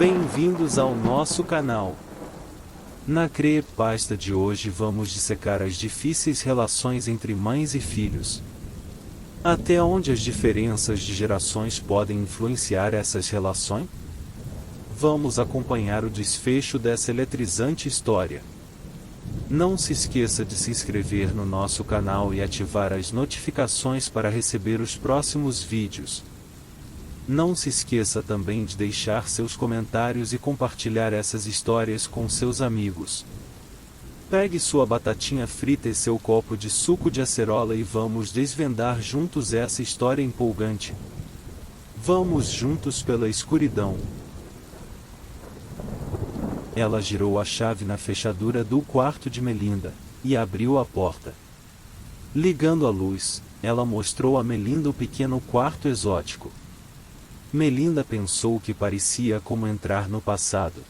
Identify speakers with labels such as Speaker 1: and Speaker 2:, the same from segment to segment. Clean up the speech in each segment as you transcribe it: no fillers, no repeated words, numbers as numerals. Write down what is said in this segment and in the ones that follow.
Speaker 1: Bem-vindos ao nosso canal. Na creepypasta de hoje vamos dissecar as difíceis relações entre mães e filhos. Até onde as diferenças de gerações podem influenciar essas relações? Vamos acompanhar o desfecho dessa eletrizante história. Não se esqueça de se inscrever no nosso canal e ativar as notificações para receber os próximos vídeos. Não se esqueça também de deixar seus comentários e compartilhar essas histórias com seus amigos. Pegue sua batatinha frita e seu copo de suco de acerola e vamos desvendar juntos essa história empolgante. Vamos juntos pela escuridão. Ela girou a chave na fechadura do quarto de Melinda e abriu a porta. Ligando a luz, ela mostrou a Melinda o pequeno quarto exótico. Melinda pensou que parecia como entrar no passado.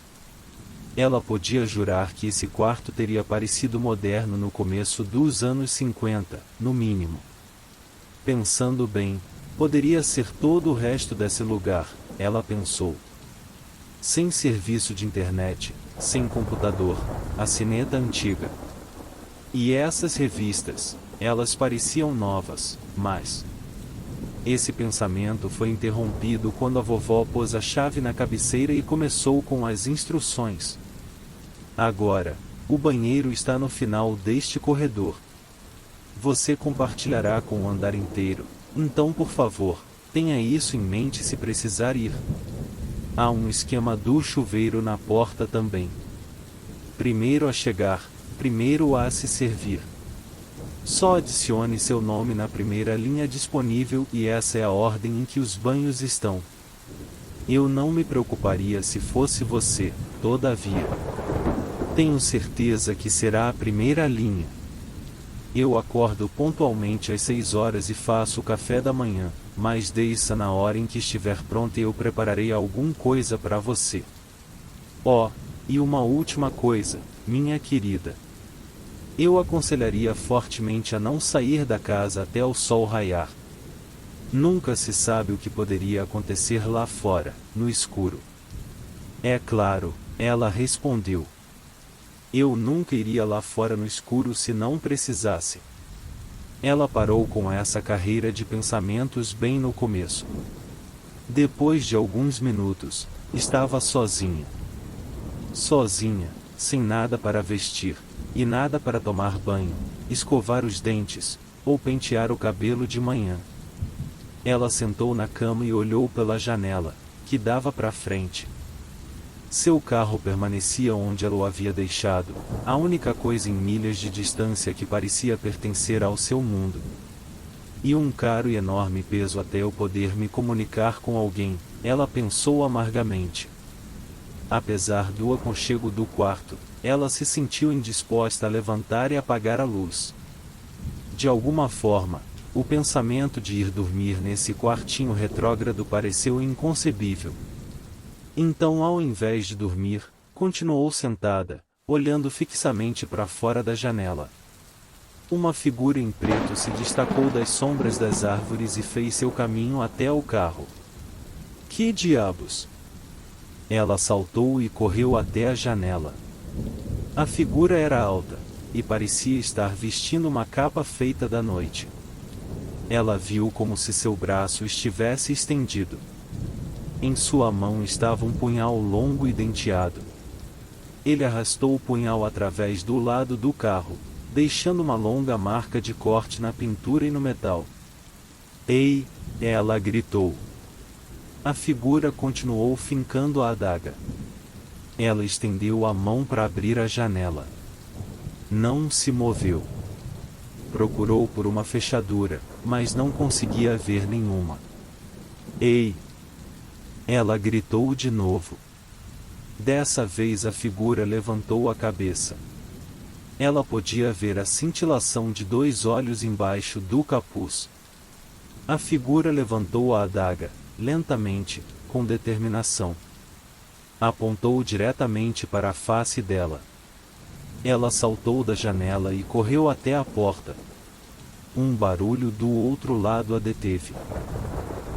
Speaker 1: Ela podia jurar que esse quarto teria parecido moderno no começo dos anos 50, no mínimo. Pensando bem, poderia ser todo o resto desse lugar, ela pensou. Sem serviço de internet, sem computador, a sineta antiga. E essas revistas, elas pareciam novas, mas... Esse pensamento foi interrompido quando a vovó pôs a chave na cabeceira e começou com as instruções. Agora, o banheiro está no final deste corredor. Você compartilhará com o andar inteiro, então por favor, tenha isso em mente se precisar ir. Há um esquema do chuveiro na porta também. Primeiro a chegar, primeiro a se servir. Só adicione seu nome na primeira linha disponível e essa é a ordem em que os banhos estão. Eu não me preocuparia se fosse você, todavia. Tenho certeza que será a primeira linha. Eu acordo pontualmente às 6 horas e faço o café da manhã, mas deixa na hora em que estiver pronta e eu prepararei alguma coisa para você. Oh, e uma última coisa, minha querida. Eu aconselharia fortemente a não sair da casa até o sol raiar. Nunca se sabe o que poderia acontecer lá fora, no escuro. É claro, ela respondeu. Eu nunca iria lá fora no escuro se não precisasse. Ela parou com essa carreira de pensamentos bem no começo. Depois de alguns minutos, estava sozinha. Sozinha, sem nada para vestir. E nada para tomar banho, escovar os dentes, ou pentear o cabelo de manhã. Ela sentou na cama e olhou pela janela, que dava para frente. Seu carro permanecia onde ela o havia deixado, a única coisa em milhas de distância que parecia pertencer ao seu mundo. E um caro e enorme peso até eu poder me comunicar com alguém, ela pensou amargamente. Apesar do aconchego do quarto, ela se sentiu indisposta a levantar e apagar a luz. De alguma forma, o pensamento de ir dormir nesse quartinho retrógrado pareceu inconcebível. Então, ao invés de dormir, continuou sentada, olhando fixamente para fora da janela. Uma figura em preto se destacou das sombras das árvores e fez seu caminho até o carro. Que diabos! Ela saltou e correu até a janela. A figura era alta, e parecia estar vestindo uma capa feita da noite. Ela viu como se seu braço estivesse estendido. Em sua mão estava um punhal longo e denteado. Ele arrastou o punhal através do lado do carro, deixando uma longa marca de corte na pintura e no metal. Ei! Ela gritou. A figura continuou fincando a adaga. Ela estendeu a mão para abrir a janela. Não se moveu. Procurou por uma fechadura, mas não conseguia ver nenhuma. Ei! Ela gritou de novo. Dessa vez a figura levantou a cabeça. Ela podia ver a cintilação de 2 olhos embaixo do capuz. A figura levantou a adaga, lentamente, com determinação. Apontou diretamente para a face dela. Ela saltou da janela e correu até a porta. Um barulho do outro lado a deteve.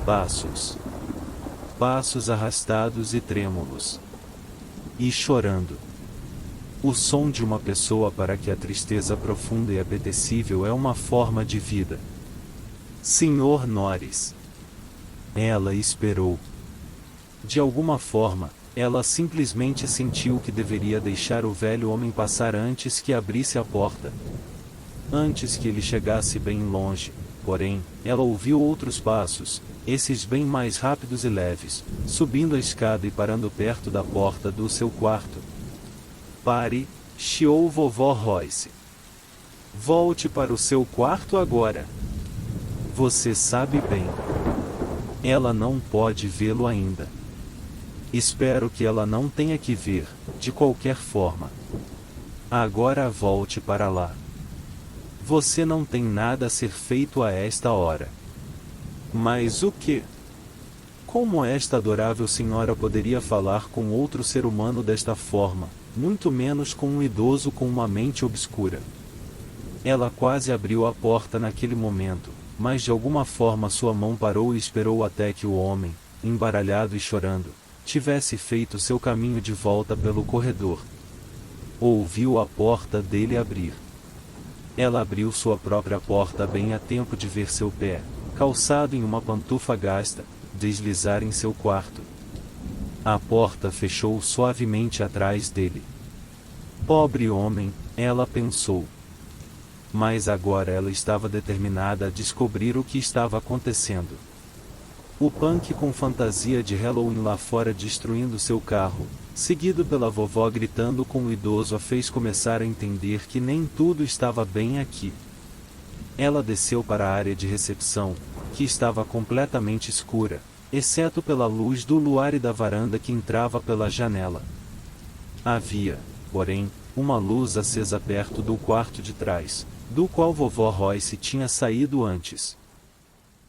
Speaker 1: Passos. passos arrastados e trêmulos. E chorando. O som de uma pessoa para que a tristeza profunda e apetecível é uma forma de vida. Sr. Norris. Ela esperou. De alguma forma, ela simplesmente sentiu que deveria deixar o velho homem passar antes que abrisse a porta. Antes que ele chegasse bem longe, porém, ela ouviu outros passos, esses bem mais rápidos e leves, subindo a escada e parando perto da porta do seu quarto. Pare, chiou vovó Royce. Volte para o seu quarto agora. Você sabe bem. Ela não pode vê-lo ainda. Espero que ela não tenha que ver, de qualquer forma. Agora volte para lá. Você não tem nada a ser feito a esta hora. Mas o que? Como esta adorável senhora poderia falar com outro ser humano desta forma, muito menos com um idoso com uma mente obscura? Ela quase abriu a porta naquele momento, mas de alguma forma sua mão parou e esperou até que o homem, embaralhado e chorando, tivesse feito seu caminho de volta pelo corredor. Ouviu a porta dele abrir. Ela abriu sua própria porta bem a tempo de ver seu pé, calçado em uma pantufa gasta, deslizar em seu quarto. A porta fechou suavemente atrás dele. Pobre homem, ela pensou. Mas agora ela estava determinada a descobrir o que estava acontecendo. O punk com fantasia de Halloween lá fora destruindo seu carro, seguido pela vovó gritando com o idoso, a fez começar a entender que nem tudo estava bem aqui. Ela desceu para a área de recepção, que estava completamente escura, exceto pela luz do luar e da varanda que entrava pela janela. Havia, porém, uma luz acesa perto do quarto de trás, do qual vovó Royce tinha saído antes.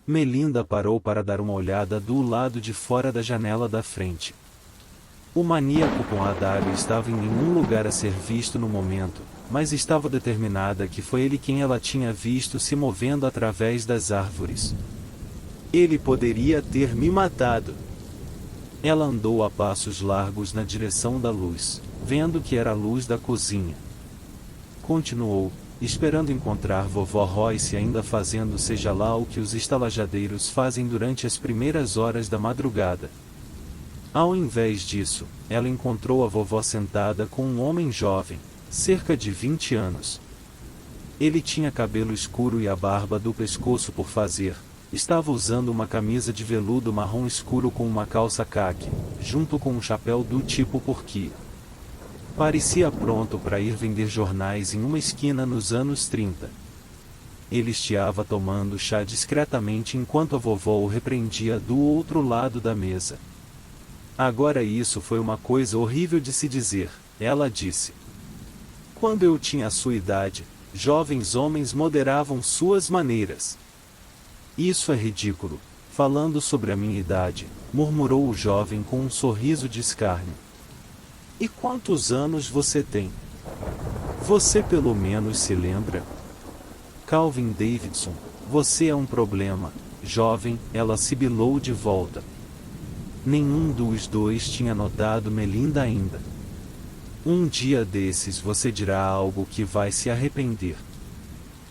Speaker 1: Melinda parou para dar uma olhada do lado de fora da janela da frente. O maníaco com a adaga estava em nenhum lugar a ser visto no momento, mas estava determinada que foi ele quem ela tinha visto se movendo através das árvores. Ele poderia ter me matado. Ela andou a passos largos na direção da luz, vendo que era a luz da cozinha. Continuou, esperando encontrar vovó Royce ainda fazendo seja lá o que os estalajadeiros fazem durante as primeiras horas da madrugada. Ao invés disso, ela encontrou a vovó sentada com um homem jovem, cerca de 20 anos. Ele tinha cabelo escuro e a barba do pescoço por fazer. Estava usando uma camisa de veludo marrom escuro com uma calça caque, junto com um chapéu do tipo porqui. Parecia pronto para ir vender jornais em uma esquina nos anos 30. Ele estiava tomando chá discretamente enquanto a vovó o repreendia do outro lado da mesa. Agora isso foi uma coisa horrível de se dizer, ela disse. Quando eu tinha a sua idade, jovens homens moderavam suas maneiras. Isso é ridículo, falando sobre a minha idade, murmurou o jovem com um sorriso de escárnio. E quantos anos você tem? Você pelo menos se lembra? Calvin Davidson, você é um problema, jovem, ela sibilou de volta. Nenhum dos dois tinha notado Melinda ainda. Um dia desses você dirá algo que vai se arrepender.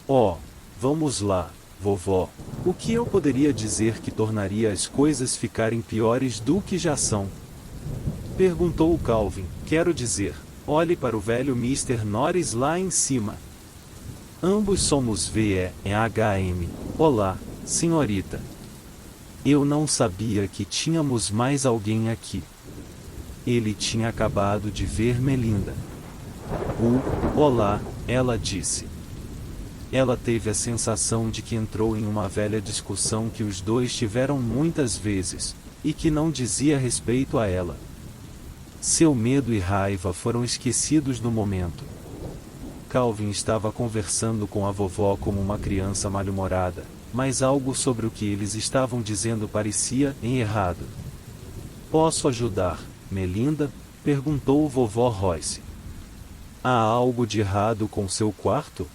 Speaker 1: Oh, vamos lá, vovó, o que eu poderia dizer que tornaria as coisas ficarem piores do que já são? Perguntou Calvin, quero dizer, olhe para o velho Mr. Norris lá em cima. Ambos somos VEHM. Olá, senhorita. Eu não sabia que tínhamos mais alguém aqui. Ele tinha acabado de ver Melinda. Olá, ela disse. Ela teve a sensação de que entrou em uma velha discussão que os dois tiveram muitas vezes, e que não dizia respeito a ela. Seu medo e raiva foram esquecidos no momento. Calvin estava conversando com a vovó como uma criança mal-humorada, mas algo sobre o que eles estavam dizendo parecia errado. Posso ajudar, Melinda? Perguntou vovó Royce. Há algo de errado com seu quarto?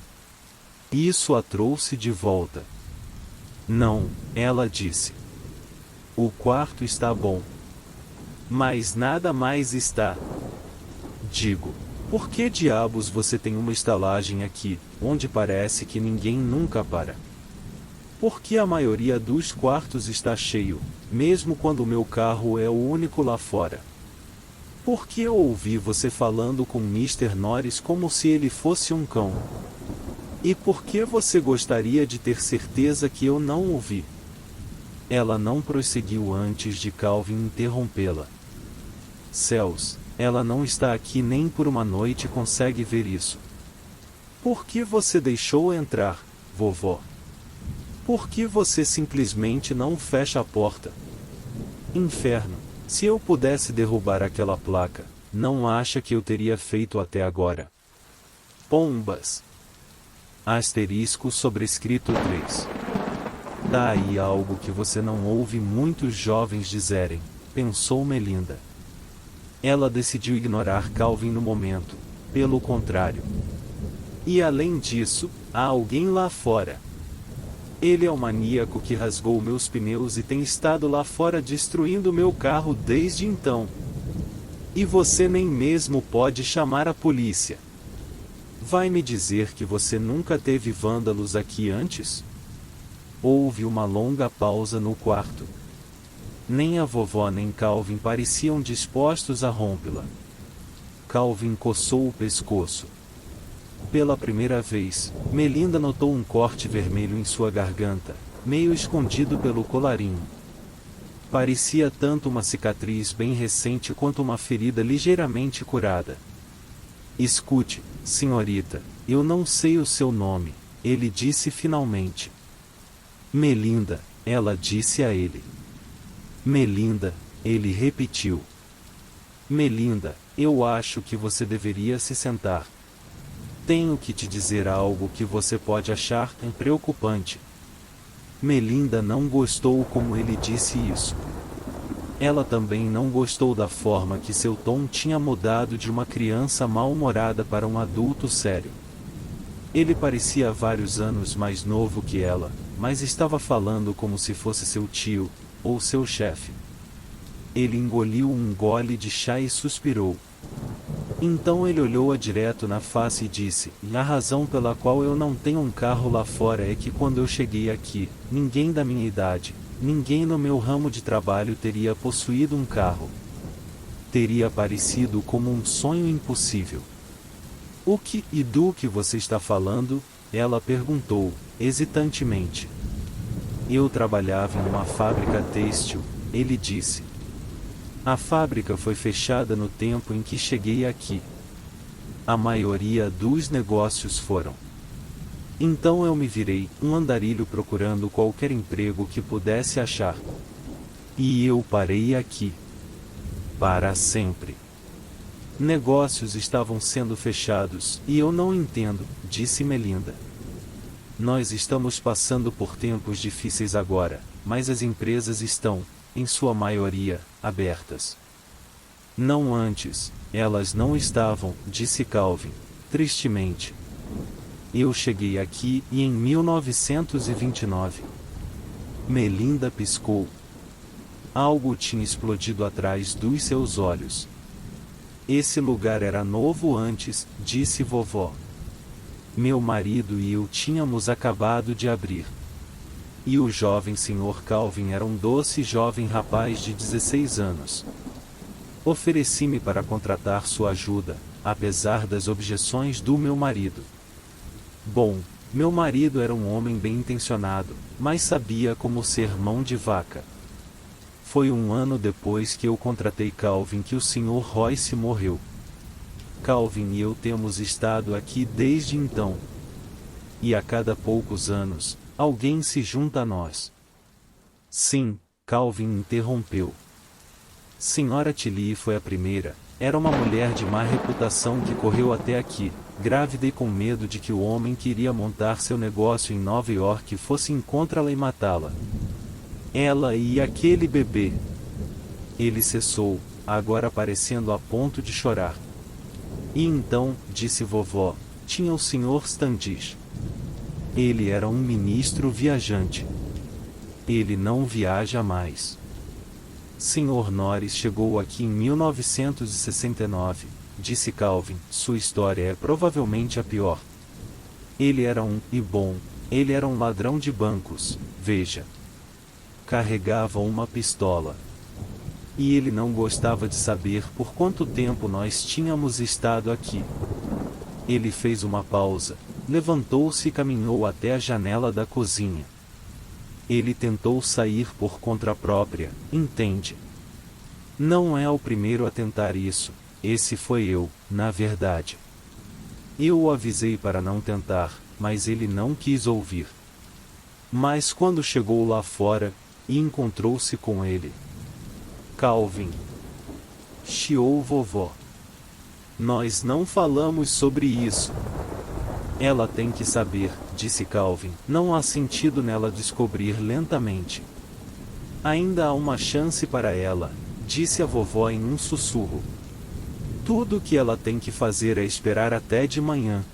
Speaker 1: Isso a trouxe de volta. Não, ela disse. O quarto está bom, Mas nada mais está. Digo, por que diabos você tem uma estalagem aqui, onde parece que ninguém nunca para? Porque a maioria dos quartos está cheio, mesmo quando o meu carro é o único lá fora. Porque eu ouvi você falando com Mr. Norris como se ele fosse um cão. E por que você gostaria de ter certeza que eu não ouvi? Ela não prosseguiu antes de Calvin interrompê-la. Céus, ela não está aqui nem por uma noite e consegue ver isso. Por que você deixou entrar, vovó? Por que você simplesmente não fecha a porta? Inferno, se eu pudesse derrubar aquela placa, não acha que eu teria feito até agora? Pombas. Asterisco sobrescrito 3. Dá aí algo que você não ouve muitos jovens dizerem, pensou Melinda. Ela decidiu ignorar Calvin no momento, pelo contrário. E além disso, há alguém lá fora. Ele é o maníaco que rasgou meus pneus e tem estado lá fora destruindo meu carro desde então. E você nem mesmo pode chamar a polícia. Vai me dizer que você nunca teve vândalos aqui antes? Houve uma longa pausa no quarto. Nem a vovó nem Calvin pareciam dispostos a rompê-la. Calvin coçou o pescoço. Pela primeira vez, Melinda notou um corte vermelho em sua garganta, meio escondido pelo colarinho. Parecia tanto uma cicatriz bem recente quanto uma ferida ligeiramente curada. Escute, senhorita, eu não sei o seu nome, ele disse finalmente. Melinda, ela disse a ele. Melinda, ele repetiu. Melinda, eu acho que você deveria se sentar. Tenho que te dizer algo que você pode achar preocupante. Melinda não gostou como ele disse isso. Ela também não gostou da forma que seu tom tinha mudado de uma criança mal-humorada para um adulto sério. Ele parecia vários anos mais novo que ela, mas estava falando como se fosse seu tio, ou seu chefe. Ele engoliu um gole de chá e suspirou. Então ele olhou-a direto na face e disse, a razão pela qual eu não tenho um carro lá fora é que quando eu cheguei aqui, ninguém da minha idade, ninguém no meu ramo de trabalho teria possuído um carro. Teria parecido como um sonho impossível. O que e do que você está falando? Ela perguntou, hesitantemente. Eu trabalhava em uma fábrica têxtil, ele disse. A fábrica foi fechada no tempo em que cheguei aqui. A maioria dos negócios foram. Então eu me virei, um andarilho procurando qualquer emprego que pudesse achar. E eu parei aqui. Para sempre. Negócios estavam sendo fechados, e eu não entendo, disse Melinda. Nós estamos passando por tempos difíceis agora, mas as empresas estão, em sua maioria, abertas. Não antes, elas não estavam, disse Calvin, tristemente. Eu cheguei aqui e em 1929. Melinda piscou. Algo tinha explodido atrás dos seus olhos. Esse lugar era novo antes, disse vovó. Meu marido e eu tínhamos acabado de abrir. E o jovem Sr. Calvin era um doce jovem rapaz de 16 anos. Ofereci-me para contratar sua ajuda, apesar das objeções do meu marido. Bom, meu marido era um homem bem intencionado, mas sabia como ser mão de vaca. Foi um ano depois que eu contratei Calvin que o Sr. Royce morreu. Calvin e eu temos estado aqui desde então. E a cada poucos anos, alguém se junta a nós. Sim, Calvin interrompeu. Senhora Tilly foi a primeira, era uma mulher de má reputação que correu até aqui, grávida e com medo de que o homem que iria montar seu negócio em Nova York fosse encontrá-la e matá-la. Ela e aquele bebê. Ele cessou, agora parecendo a ponto de chorar. E então, disse vovó, tinha o Sr. Standish. Ele era um ministro viajante. Ele não viaja mais. Sr. Norris chegou aqui em 1969, disse Calvin. Sua história é provavelmente a pior. Ele era ele era um ladrão de bancos, veja. Carregava uma pistola. E ele não gostava de saber por quanto tempo nós tínhamos estado aqui. Ele fez uma pausa, levantou-se e caminhou até a janela da cozinha. Ele tentou sair por conta própria, entende? Não é o primeiro a tentar isso, esse foi eu, na verdade. Eu o avisei para não tentar, mas ele não quis ouvir. Mas quando chegou lá fora, e encontrou-se com ele. Calvin. Chiou vovó. Nós não falamos sobre isso. Ela tem que saber, disse Calvin. Não há sentido nela descobrir lentamente. Ainda há uma chance para ela, disse a vovó em um sussurro. Tudo o que ela tem que fazer é esperar até de manhã.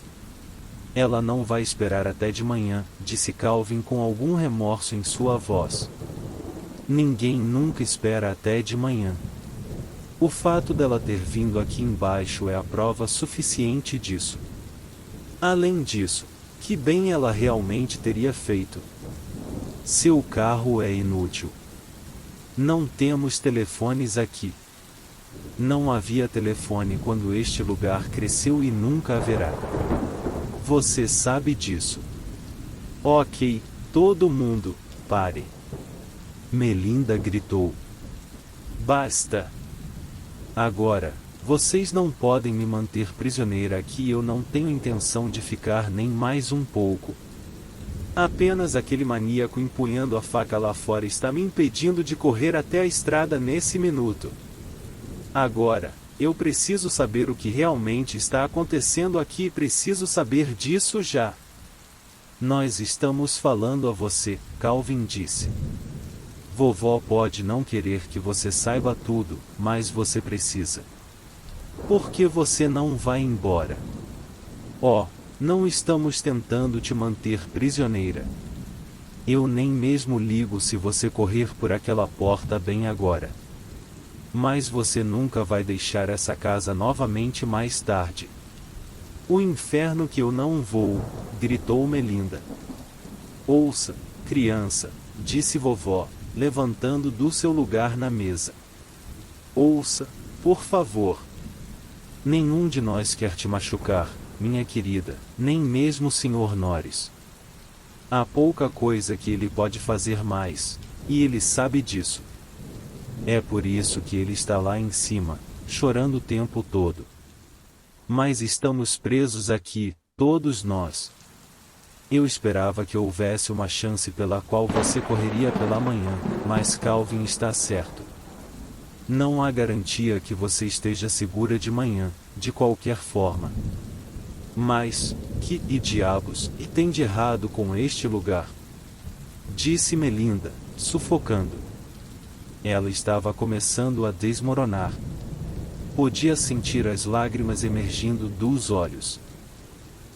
Speaker 1: Ela não vai esperar até de manhã, disse Calvin com algum remorso em sua voz. Ninguém nunca espera até de manhã. O fato dela ter vindo aqui embaixo é a prova suficiente disso. Além disso, que bem ela realmente teria feito? Seu carro é inútil. Não temos telefones aqui. Não havia telefone quando este lugar cresceu e nunca haverá. Você sabe disso. Ok, todo mundo, pare. Melinda gritou. Basta. Agora, vocês não podem me manter prisioneira aqui e eu não tenho intenção de ficar nem mais um pouco. Apenas aquele maníaco empunhando a faca lá fora está me impedindo de correr até a estrada nesse minuto. Agora, eu preciso saber o que realmente está acontecendo aqui e preciso saber disso já. Nós estamos falando a você, Calvin disse. Vovó pode não querer que você saiba tudo, mas você precisa. Por que você não vai embora? Oh, não estamos tentando te manter prisioneira. Eu nem mesmo ligo se você correr por aquela porta bem agora. Mas você nunca vai deixar essa casa novamente mais tarde. O inferno que eu não vou, gritou Melinda. Ouça, criança, disse vovó, levantando do seu lugar na mesa. Ouça, por favor. Nenhum de nós quer te machucar, minha querida, nem mesmo o Sr. Norris. Há pouca coisa que ele pode fazer mais, e ele sabe disso. É por isso que ele está lá em cima, chorando o tempo todo. Mas estamos presos aqui, todos nós. Eu esperava que houvesse uma chance pela qual você correria pela manhã, mas Calvin está certo. Não há garantia que você esteja segura de manhã, de qualquer forma. Mas, que diabos tem de errado com este lugar? Disse Melinda, sufocando. Ela estava começando a desmoronar. Podia sentir as lágrimas emergindo dos olhos.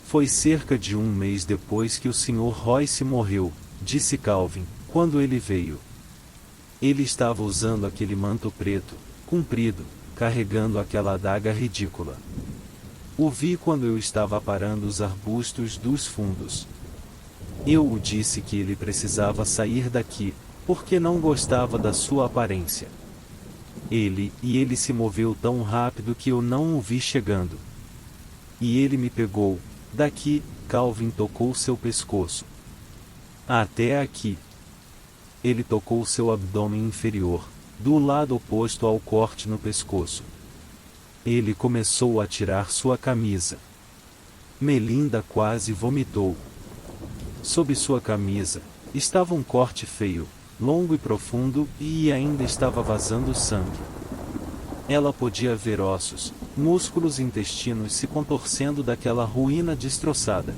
Speaker 1: Foi cerca de um mês depois que o Sr. Royce morreu, disse Calvin, quando ele veio. Ele estava usando aquele manto preto, comprido, carregando aquela adaga ridícula. O vi quando eu estava aparando os arbustos dos fundos. Eu o disse que ele precisava sair daqui, porque não gostava da sua aparência. Ele se moveu tão rápido que eu não o vi chegando. E ele me pegou. Daqui, Calvin tocou seu pescoço. Até aqui. Ele tocou seu abdômen inferior, do lado oposto ao corte no pescoço. Ele começou a tirar sua camisa. Melinda quase vomitou. Sob sua camisa, estava um corte feio, longo e profundo, e ainda estava vazando sangue. Ela podia ver ossos, músculos e intestinos se contorcendo daquela ruína destroçada.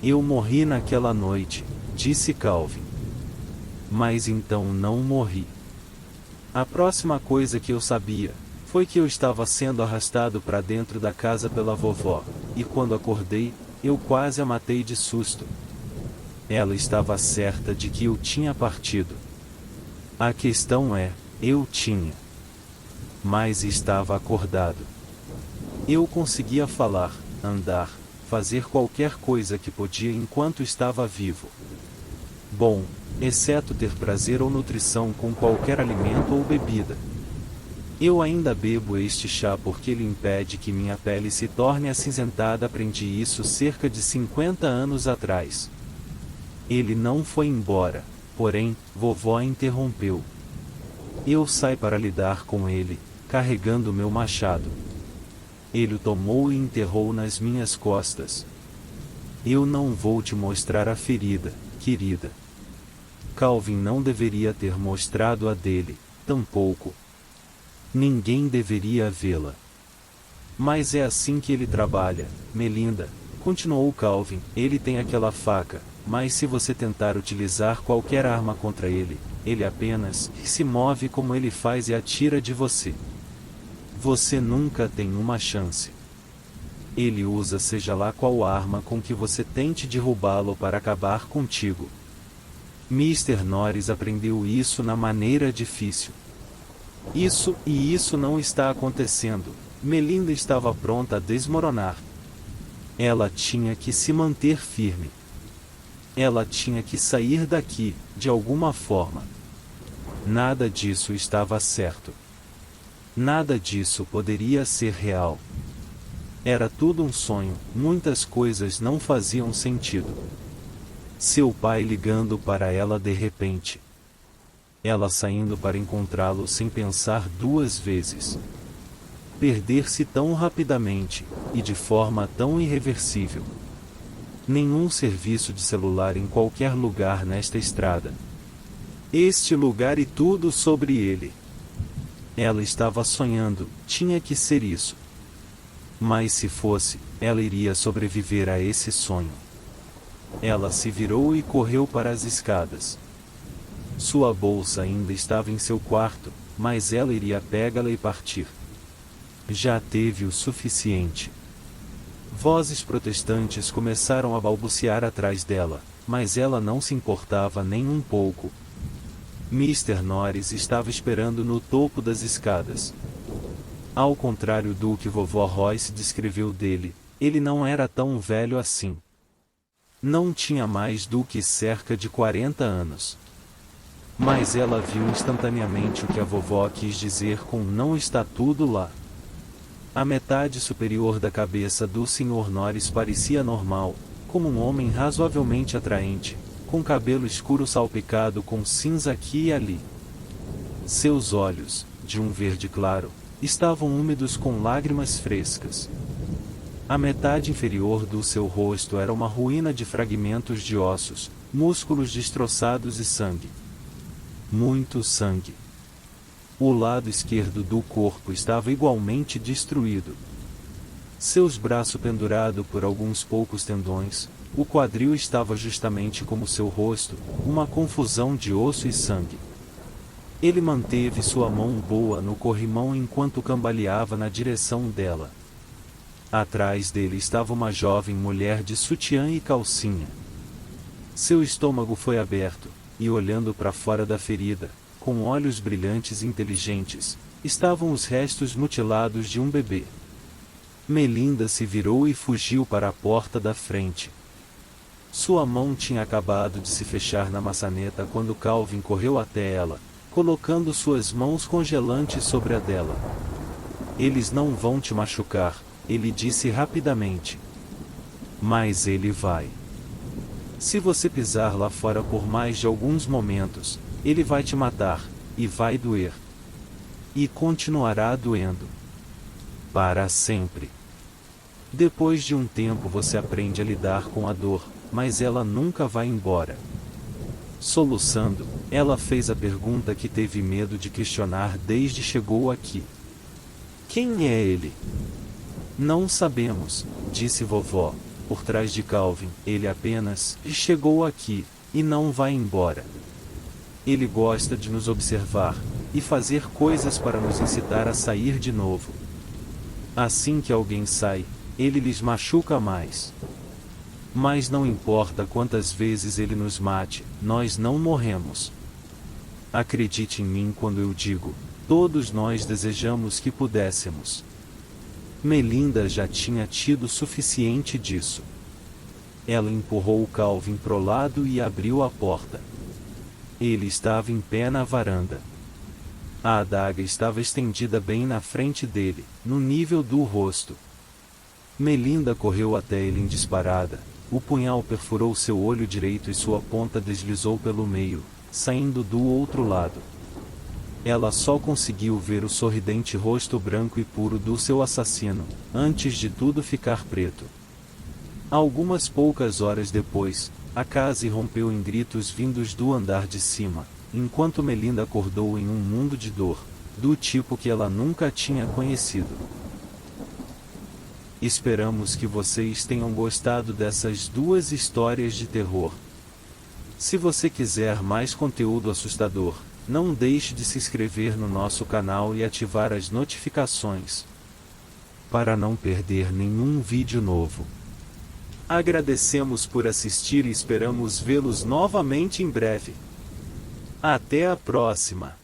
Speaker 1: Eu morri naquela noite, disse Calvin. Mas então não morri. A próxima coisa que eu sabia foi que eu estava sendo arrastado para dentro da casa pela vovó, e quando acordei, eu quase a matei de susto. Ela estava certa de que eu tinha partido. A questão é, Eu tinha. Mas estava acordado. Eu conseguia falar, andar, fazer qualquer coisa que podia enquanto estava vivo. Bom, exceto ter prazer ou nutrição com qualquer alimento ou bebida. Eu ainda bebo este chá porque ele impede que minha pele se torne acinzentada. Aprendi isso cerca de 50 anos atrás. Ele não foi embora, porém, vovó interrompeu. Eu saí para lidar com ele, carregando meu machado. Ele o tomou e enterrou nas minhas costas. Eu não vou te mostrar a ferida, querida. Calvin não deveria ter mostrado a dele, tampouco. Ninguém deveria vê-la. Mas é assim que ele trabalha, Melinda, continuou Calvin. Ele tem aquela faca, mas se você tentar utilizar qualquer arma contra ele, ele apenas se move como ele faz e atira de você. Você nunca tem uma chance. Ele usa seja lá qual arma com que você tente derrubá-lo para acabar contigo. Mr. Norris aprendeu isso na maneira difícil. Isso não está acontecendo. Melinda estava pronta a desmoronar. Ela tinha que se manter firme. Ela tinha que sair daqui, de alguma forma. Nada disso estava certo. Nada disso poderia ser real. Era tudo um sonho, muitas coisas não faziam sentido. Seu pai ligando para ela de repente. Ela saindo para encontrá-lo sem pensar duas vezes. Perder-se tão rapidamente, e de forma tão irreversível. Nenhum serviço de celular em qualquer lugar nesta estrada. Este lugar e tudo sobre ele. Ela estava sonhando, tinha que ser isso. Mas se fosse, ela iria sobreviver a esse sonho. Ela se virou e correu para as escadas. Sua bolsa ainda estava em seu quarto, mas ela iria pegá-la e partir. Já teve o suficiente. Vozes protestantes começaram a balbuciar atrás dela, mas ela não se importava nem um pouco. Mr. Norris estava esperando no topo das escadas. Ao contrário do que vovó Royce descreveu dele, ele não era tão velho assim. Não tinha mais do que cerca de 40 anos. Mas ela viu instantaneamente o que a vovó quis dizer com "não está tudo lá". A metade superior da cabeça do Sr. Norris parecia normal, como um homem razoavelmente atraente, com cabelo escuro salpicado com cinza aqui e ali. Seus olhos, de um verde claro, estavam úmidos com lágrimas frescas. A metade inferior do seu rosto era uma ruína de fragmentos de ossos, músculos destroçados e sangue. Muito sangue. O lado esquerdo do corpo estava igualmente destruído. Seus braços pendurados por alguns poucos tendões, o quadril estava justamente como seu rosto, uma confusão de osso e sangue. Ele manteve sua mão boa no corrimão enquanto cambaleava na direção dela. Atrás dele estava uma jovem mulher de sutiã e calcinha. Seu estômago foi aberto, e olhando para fora da ferida, com olhos brilhantes e inteligentes, estavam os restos mutilados de um bebê. Melinda se virou e fugiu para a porta da frente. Sua mão tinha acabado de se fechar na maçaneta quando Calvin correu até ela, colocando suas mãos congelantes sobre a dela. "Eles não vão te machucar", ele disse rapidamente. "Mas ele vai. Se você pisar lá fora por mais de alguns momentos, ele vai te matar, e vai doer. E continuará doendo. Para sempre. Depois de um tempo você aprende a lidar com a dor, mas ela nunca vai embora." Soluçando, ela fez a pergunta que teve medo de questionar desde chegou aqui. "Quem é ele?" "Não sabemos", disse vovó, por trás de Calvin. "Ele apenas chegou aqui, e não vai embora. Ele gosta de nos observar, e fazer coisas para nos incitar a sair de novo. Assim que alguém sai, ele lhes machuca mais. Mas não importa quantas vezes ele nos mate, nós não morremos. Acredite em mim quando eu digo, todos nós desejamos que pudéssemos. Melinda já tinha tido suficiente disso. Ela empurrou Calvin pro lado e abriu a porta. Ele estava em pé na varanda. A adaga estava estendida bem na frente dele, no nível do rosto. Melinda correu até ele em disparada. O punhal perfurou seu olho direito e sua ponta deslizou pelo meio, saindo do outro lado. Ela só conseguiu ver o sorridente rosto branco e puro do seu assassino, antes de tudo ficar preto. Algumas poucas horas depois, a casa irrompeu em gritos vindos do andar de cima, enquanto Melinda acordou em um mundo de dor, do tipo que ela nunca tinha conhecido. Esperamos que vocês tenham gostado dessas duas histórias de terror. Se você quiser mais conteúdo assustador, não deixe de se inscrever no nosso canal e ativar as notificações, para não perder nenhum vídeo novo. Agradecemos por assistir e esperamos vê-los novamente em breve. Até a próxima!